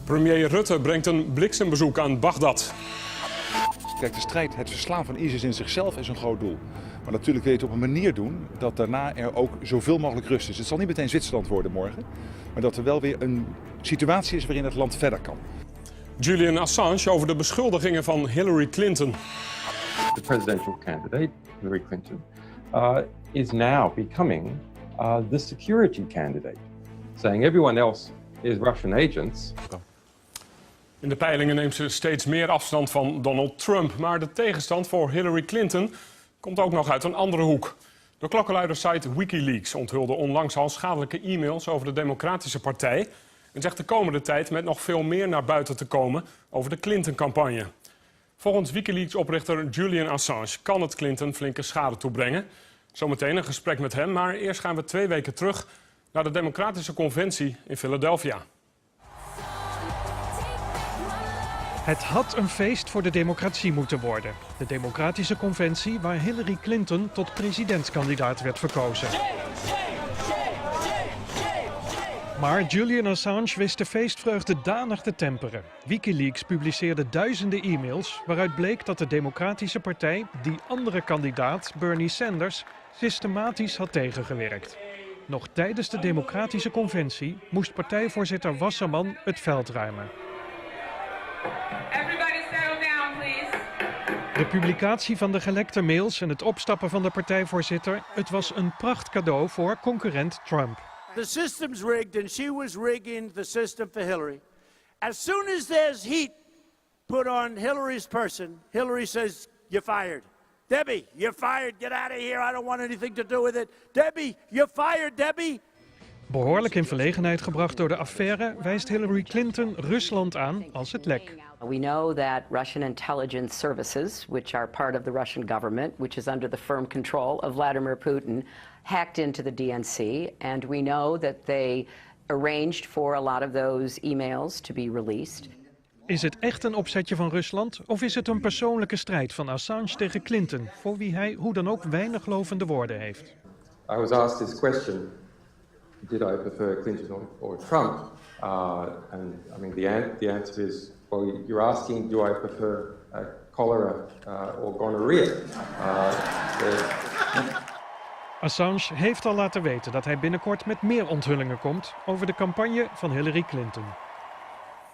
Premier Rutte brengt een bliksembezoek aan Bagdad. Kijk, de strijd, het verslaan van ISIS in zichzelf is een groot doel. Maar natuurlijk wil je het op een manier doen dat daarna er ook zoveel mogelijk rust is. Het zal niet meteen Zwitserland worden morgen, maar dat er wel weer een situatie is waarin het land verder kan. Julian Assange over de beschuldigingen van Hillary Clinton. The presidential candidate, Hillary Clinton, is now becoming the security candidate, saying everyone else is Russian agents. In de peilingen neemt ze steeds meer afstand van Donald Trump. Maar de tegenstand voor Hillary Clinton komt ook nog uit een andere hoek. De klokkenluidersite wikileaks onthulde onlangs al schadelijke e-mails over de Democratische Partij en zegt de komende tijd met nog veel meer naar buiten te komen over de Clinton-campagne. Volgens Wikileaks-oprichter Julian Assange kan het Clinton flinke schade toebrengen. Zometeen een gesprek met hem, maar eerst gaan we 2 weken terug naar de Democratische Conventie in Philadelphia. Het had een feest voor de democratie moeten worden. De Democratische Conventie waar Hillary Clinton tot presidentskandidaat werd verkozen. Maar Julian Assange wist de feestvreugde danig te temperen. Wikileaks publiceerde duizenden e-mails waaruit bleek dat de Democratische Partij die andere kandidaat, Bernie Sanders, systematisch had tegengewerkt. Nog tijdens de Democratische Conventie moest partijvoorzitter Wasserman het veld ruimen. De publicatie van de gelekte mails en het opstappen van de partijvoorzitter, het was een prachtcadeau voor concurrent Trump. The system's rigged and she was rigging the system for Hillary. As soon as there's heat put on Hillary's person, Hillary says, "You're fired. Debbie, you're fired. Get out of here. I don't want anything to do with it. Debbie, you're fired, Debbie." Behoorlijk in verlegenheid gebracht door de affaire wijst Hillary Clinton Rusland aan als het lek. We know that Russian intelligence services, which are part of the Russian government, which is under the firm control of Vladimir Putin, hacked into the DNC, and we know that they arranged for a lot of those emails to be released. Is het echt een opzetje van Rusland of is het een persoonlijke strijd van Assange tegen Clinton, voor wie hij hoe dan ook weinig lovende woorden heeft? I was asked this question, did I prefer Clinton or Trump? And I mean, the answer is, well, you're asking, do I prefer cholera or gonorrhea? Assange heeft al laten weten dat hij binnenkort met meer onthullingen komt over de campagne van Hillary Clinton.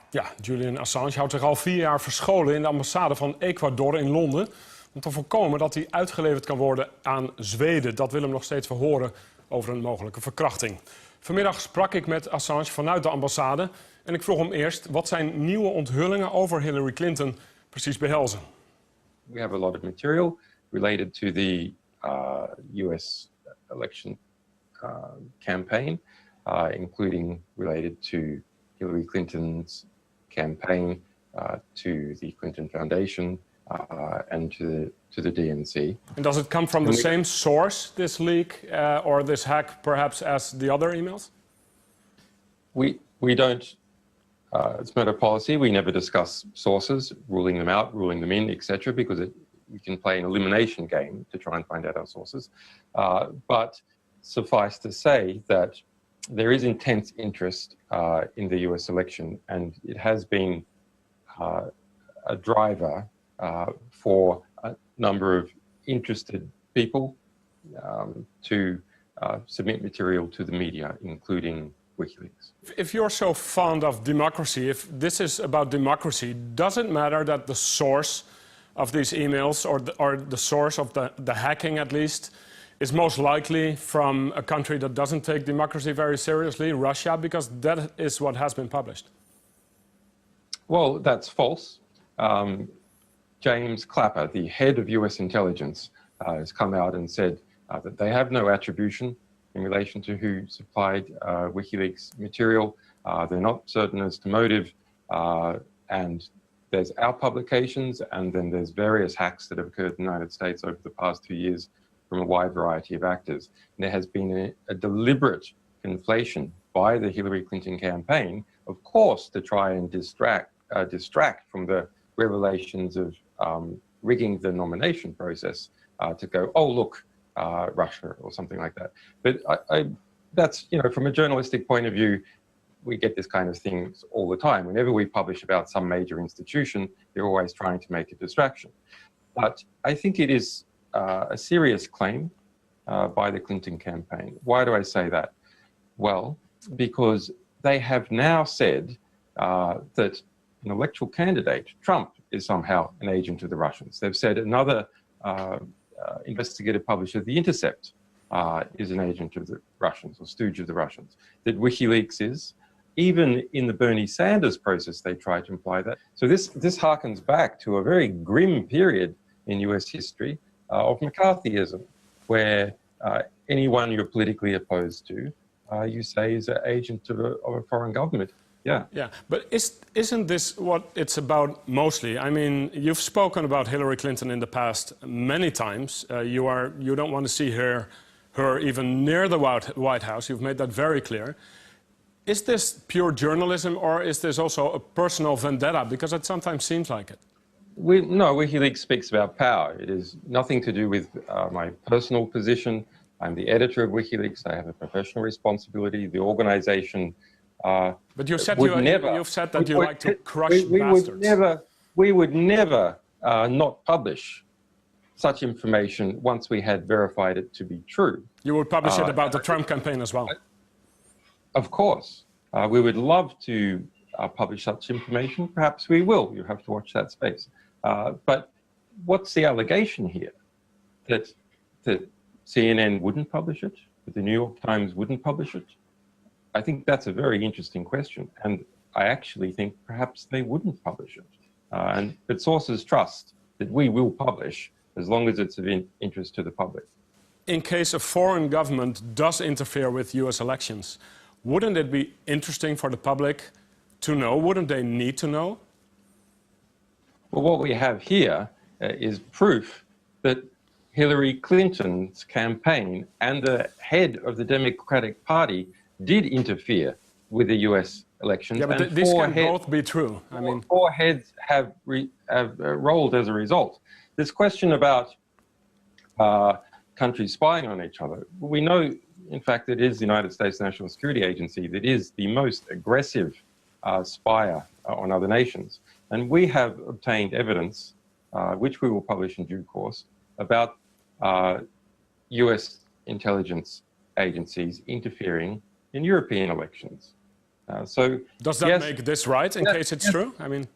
Ja, Julian Assange houdt zich al 4 jaar verscholen in de ambassade van Ecuador in Londen om te voorkomen dat hij uitgeleverd kan worden aan Zweden. Dat wil hem nog steeds verhoren over een mogelijke verkrachting. Vanmiddag sprak ik met Assange vanuit de ambassade en ik vroeg hem eerst wat zijn nieuwe onthullingen over Hillary Clinton precies behelzen. We have a lot of material related to the US election campaign, including related to Hillary Clinton's campaign to the Clinton Foundation and to the DNC. And does it come from the same source, this leak or this hack, perhaps, as the other emails? We don't. It's not a policy. We never discuss sources, ruling them out, ruling them in, etc., because we can play an elimination game to try and find out our sources. But suffice to say that there is intense interest in the US election, and it has been a driver for a number of interested people to submit material to the media, including WikiLeaks. If you're so fond of democracy, if this is about democracy, does it matter that the source of these emails, or the source of the hacking at least, is most likely from a country that doesn't take democracy very seriously, Russia, because that is what has been published? Well, that's false. James Clapper, the head of US intelligence, has come out and said that they have no attribution in relation to who supplied WikiLeaks material. They're not certain as to motive, and there's our publications, and then there's various hacks that have occurred in the United States over the past 2 years from a wide variety of actors. And there has been a deliberate conflation by the Hillary Clinton campaign, of course, to try and distract from the revelations of rigging the nomination process to go, oh, look, Russia or something like that. But that's, from a journalistic point of view, we get this kind of things all the time. Whenever we publish about some major institution, they're always trying to make a distraction. But I think it is a serious claim by the Clinton campaign. Why do I say that? Well, because they have now said that an electoral candidate, Trump, is somehow an agent of the Russians. They've said another investigative publisher, The Intercept, is an agent of the Russians or stooge of the Russians. That WikiLeaks is. Even in the Bernie Sanders process, they tried to imply that. So this harkens back to a very grim period in US history of McCarthyism, where anyone you're politically opposed to, you say is an agent of a foreign government. Yeah. Yeah, but isn't this what it's about mostly? I mean, you've spoken about Hillary Clinton in the past many times. You don't want to see her even near the White House. You've made that very clear. Is this pure journalism, or is this also a personal vendetta? Because it sometimes seems like it. No, WikiLeaks speaks about power. It is nothing to do with my personal position. I'm the editor of WikiLeaks. I have a professional responsibility. The organization but you said you've said that you like to crush bastards. We would never not publish such information once we had verified it to be true. You would publish it about the Trump campaign as well? Of course. We would love to publish such information. Perhaps we will. You have to watch that space. But what's the allegation here? That CNN wouldn't publish it? That the New York Times wouldn't publish it? I think that's a very interesting question. And I actually think perhaps they wouldn't publish it. But sources trust that we will publish as long as it's of interest to the public. In case a foreign government does interfere with US elections, wouldn't it be interesting for the public to know? Wouldn't they need to know? Well, what we have here is proof that Hillary Clinton's campaign and the head of the Democratic Party did interfere with the US elections. Yeah, but these can both be true. I mean, four heads have rolled as a result. This question about countries spying on each other, we know, in fact, it is the United States National Security Agency that is the most aggressive spyer on other nations. And we have obtained evidence, which we will publish in due course, about US intelligence agencies interfering in European elections. So does that make this right, in case it's true? I mean,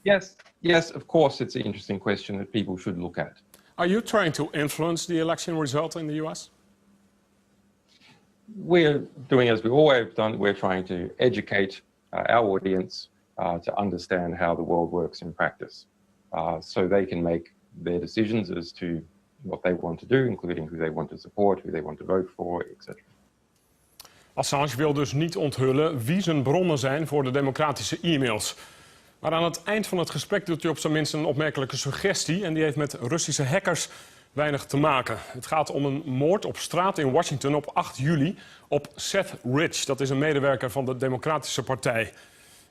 yes, of course, it's an interesting question that people should look at. Are you trying to influence the election result in the US? We're doing as we always done. We're trying to educate our audience to understand how the world works in practice, so they can make their decisions as to what they want to do, including who they want to support, who they want to vote for, etc. Assange wil dus niet onthullen wie zijn bronnen zijn voor de democratische e-mails. Maar aan het eind van het gesprek doet hij op zijn minst een opmerkelijke suggestie. En die heeft met Russische hackers weinig te maken. Het gaat om een moord op straat in Washington op 8 juli op Seth Rich. Dat is een medewerker van de Democratische Partij.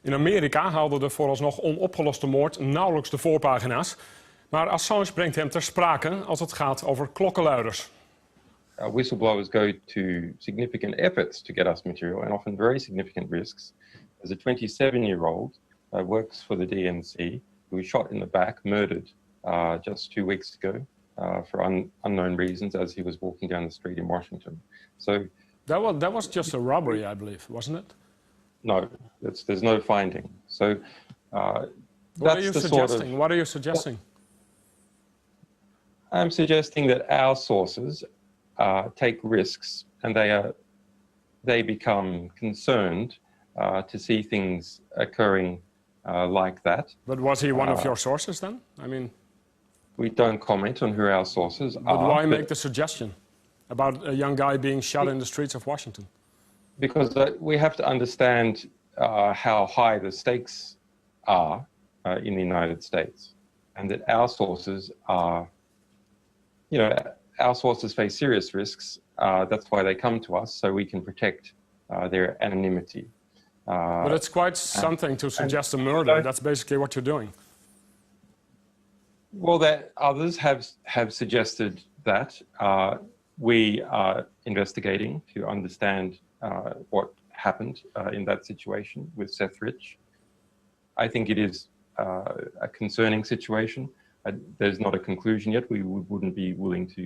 In Amerika haalde de vooralsnog onopgeloste moord nauwelijks de voorpagina's. Maar Assange brengt hem ter sprake als het gaat over klokkenluiders. Whistleblowers go to significant efforts to get us material and often very significant risks. As a 27-year-old works for the DNC, who was shot in the back, murdered just 2 weeks ago for unknown reasons as he was walking down the street in Washington. So that was just a robbery, I believe, wasn't it? No, there's no finding. So what are you suggesting? What are you suggesting? I'm suggesting that our sources take risks, and they become concerned to see things occurring like that. But was he one of your sources then? I mean, we don't comment on who our sources are. But why make the suggestion about a young guy being shot in the streets of Washington? Because we have to understand how high the stakes are in the United States, and that our sources are, our sources face serious risks. That's why they come to us, so we can protect their anonymity. But it's quite something to suggest a murder. That's basically what you're doing. Well, that others have suggested that. We are investigating to understand happened in that situation with Seth Rich. I think it is a concerning situation. There's not a conclusion yet. We wouldn't be willing to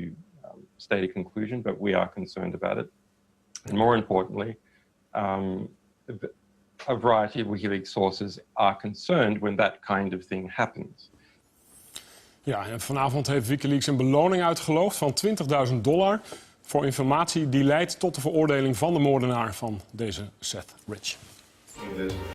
state a conclusion, but we are concerned about it. And more importantly, a variety of WikiLeaks sources are concerned when that kind of thing happens. Ja, en vanavond heeft WikiLeaks een beloning uitgeloofd van $20.000 voor informatie die leidt tot de veroordeling van de moordenaar van deze Seth Rich.